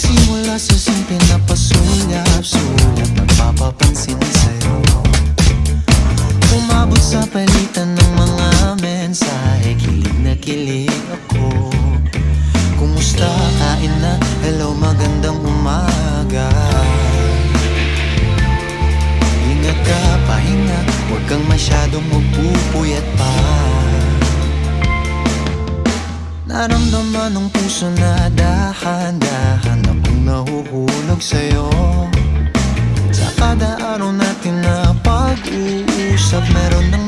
Nagsimula sa simple na pasulyap-sulyap, nagpapapansin sa'yo. Umabot sa palitan ng mga mensahe, kilig na kilig ako. Kumusta, kain na, hello, magandang umaga. Ingat ka, pahinga, huwag kang masyadong magpupuyat pa. Naramdaman ng puso na dahan-dahan akong nahuhulog sa'yo. Sa kada araw natin na pag-uusap, meron ng